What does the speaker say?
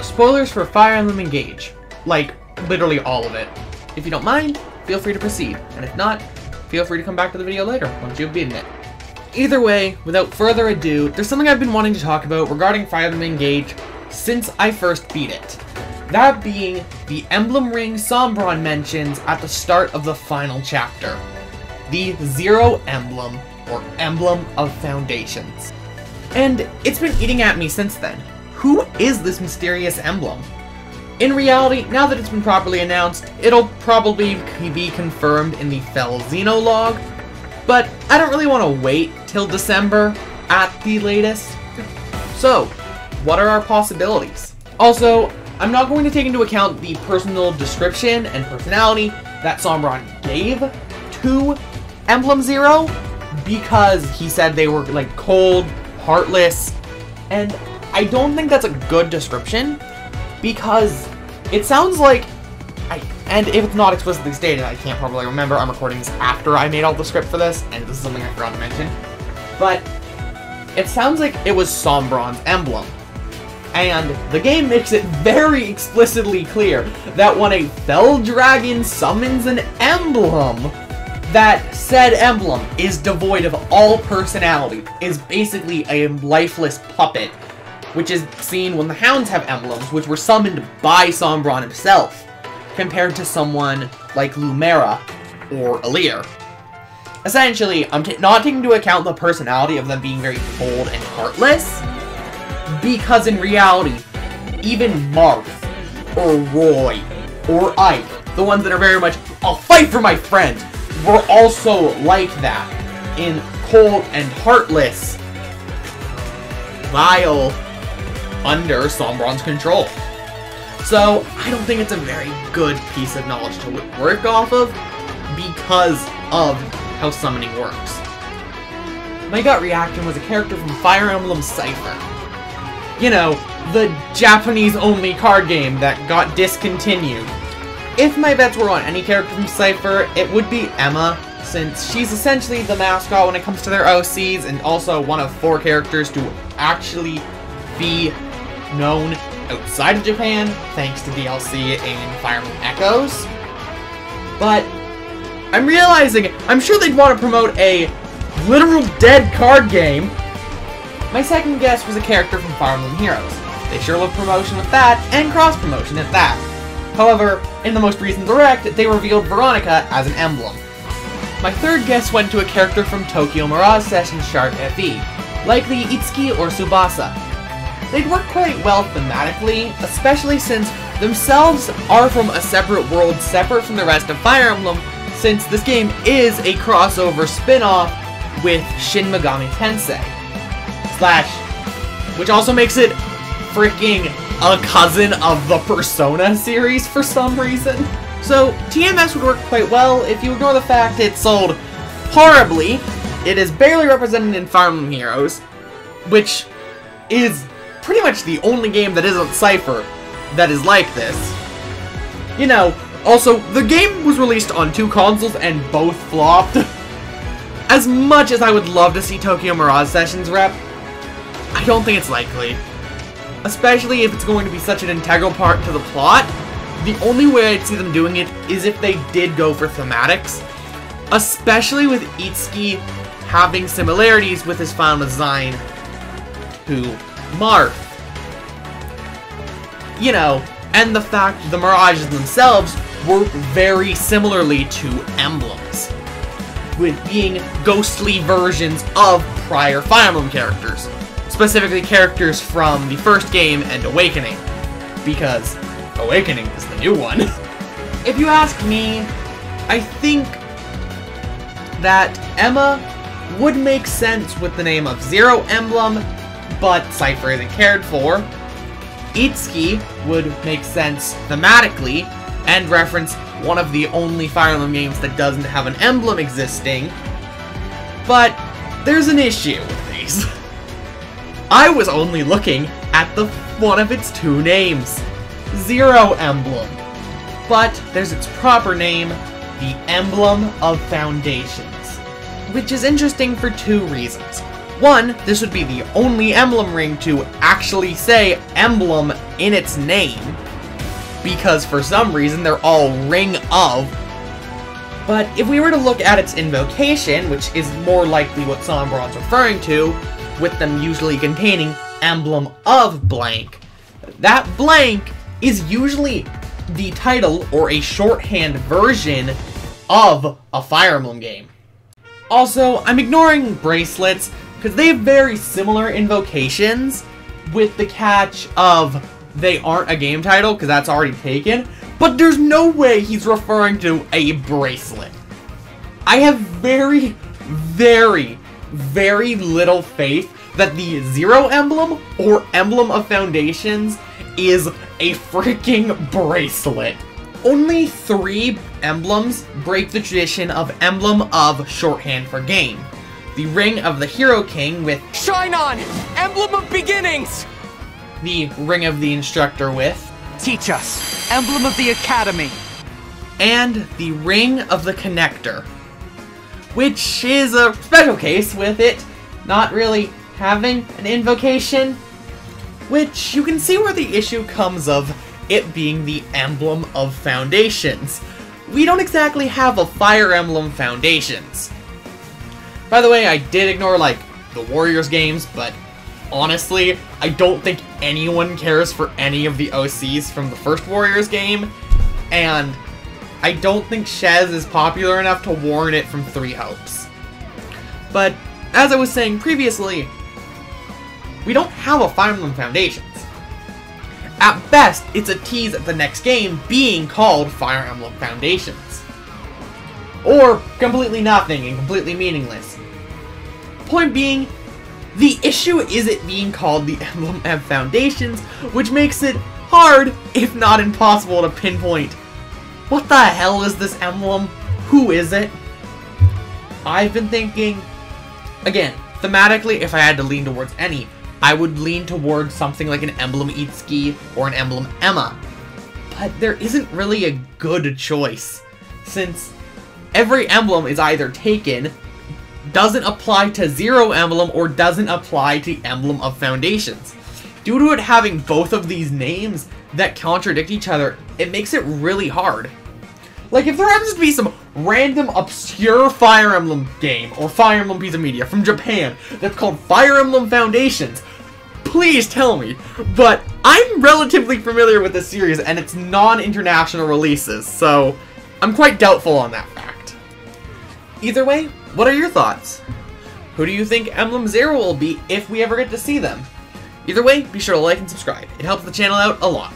spoilers for Fire Emblem Engage. Like, literally all of it. If you don't mind, feel free to proceed, and if not, feel free to come back to the video later, once you've beaten it. Either way, without further ado, there's something I've been wanting to talk about regarding Fire Emblem Engage since I first beat it. That being the Emblem Ring Sombron mentions at the start of the final chapter. The Zero Emblem, or Emblem of Foundations. And it's been eating at me since then. Who is this mysterious emblem? In reality, now that it's been properly announced, it'll probably be confirmed in the Fel Xeno log, but I don't really want to wait till December at the latest. So, what are our possibilities? Also, I'm not going to take into account the personal description and personality that Sombron gave to Emblem Zero, because he said they were like cold, heartless, and I don't think that's a good description, because it sounds like, and if it's not explicitly stated, I can't probably remember, I'm recording this after I made all the script for this, and this is something I forgot to mention, but it sounds like it was Sombron's emblem. And the game makes it very explicitly clear that when a Fel Dragon summons an emblem, that said emblem is devoid of all personality, is basically a lifeless puppet, which is seen when the Hounds have emblems, which were summoned by Sombron himself, compared to someone like Lumera or Alir. Essentially, I'm not taking into account the personality of them being very cold and heartless, because in reality, even Marth, or Roy, or Ike, the ones that are very much, I'll fight for my friends, were also like that, in cold and heartless, vile, under Sombron's control. So, I don't think it's a very good piece of knowledge to work off of, because of how summoning works. My gut reaction was a character from Fire Emblem Cypher. You know, the Japanese-only card game that got discontinued. If my bets were on any character from Cypher, it would be Emma, since she's essentially the mascot when it comes to their OCs, and also one of 4 characters to actually be known outside of Japan, thanks to DLC and Fire Emblem Echoes. But I'm realizing, I'm sure they'd want to promote a literal dead card game. My second guess was a character from Fire Emblem Heroes. They sure love promotion with that, and cross-promotion at that. However, in the most recent Direct, they revealed Veronica as an emblem. My third guess went to a character from Tokyo Mirage Sessions Sharp FE, likely Itsuki or Tsubasa. They'd work quite well thematically, especially since themselves are from a separate world separate from the rest of Fire Emblem, since this game is a crossover spin-off with Shin Megami Tensei. Which also makes it freaking a cousin of the Persona series for some reason. So, TMS would work quite well if you ignore the fact it sold horribly. It is barely represented in Fire Emblem Heroes, which is pretty much the only game that isn't Cypher that is like this. You know, also, the game was released on 2 consoles and both flopped. As much as I would love to see Tokyo Mirage Sessions rep, I don't think it's likely. Especially if it's going to be such an integral part to the plot. The only way I'd see them doing it is if they did go for thematics. Especially with Itsuki having similarities with his final design to Marth. You know, and the fact the Mirages themselves work very similarly to emblems, with being ghostly versions of prior Fire Emblem characters. Specifically characters from the first game and Awakening, because Awakening is the new one. If you ask me, I think that Emma would make sense with the name of Zero Emblem, but Cypher isn't cared for. Itsuki would make sense thematically, and reference one of the only Fire Emblem games that doesn't have an emblem existing, but there's an issue with these. I was only looking at the one of its 2 names, Zero Emblem, but there's its proper name, the Emblem of Foundations, which is interesting for 2 reasons. One, this would be the only emblem ring to actually say emblem in its name, because for some reason they're all Ring of. But if we were to look at its invocation, which is more likely what Sombron's referring to, with them usually containing Emblem of blank, that blank is usually the title or a shorthand version of a Fire Emblem game. Also, I'm ignoring bracelets because they have very similar invocations, with the catch of they aren't a game title because that's already taken, but there's no way he's referring to a bracelet. I have very, very, very little faith that the Zero Emblem or Emblem of Foundations is a freaking bracelet. Only 3 emblems break the tradition of Emblem of shorthand for game. The Ring of the Hero King with Shine On! Emblem of Beginnings! The Ring of the Instructor with Teach Us! Emblem of the Academy! And the Ring of the Connector, which is a special case with it not really having an invocation, which you can see where the issue comes of it being the Emblem of Foundations. We don't exactly have a Fire Emblem Foundations. By the way, I did ignore, like, the Warriors games, but honestly, I don't think anyone cares for any of the OCs from the first Warriors game, and I don't think Shez is popular enough to warrant it from 3 Hopes. But, as I was saying previously, we don't have a Fire Emblem Foundations. At best, it's a tease at the next game being called Fire Emblem Foundations. Or completely nothing and completely meaningless. Point being, the issue is it being called the Emblem of Foundations, which makes it hard, if not impossible, to pinpoint what the hell is this emblem? Who is it? I've been thinking, again, thematically, if I had to lean towards any, I would lean towards something like an Emblem Itsuki or an Emblem Emma. But there isn't really a good choice, since every emblem is either taken, doesn't apply to Zero Emblem, or doesn't apply to Emblem of Foundations. Due to it having both of these names that contradict each other, it makes it really hard. Like, if there happens to be some random obscure Fire Emblem game, or Fire Emblem piece of media from Japan that's called Fire Emblem Foundations, please tell me. But I'm relatively familiar with this series and its non-international releases, so I'm quite doubtful on that fact. Either way, what are your thoughts? Who do you think Emblem Zero will be if we ever get to see them? Either way, be sure to like and subscribe. It helps the channel out a lot.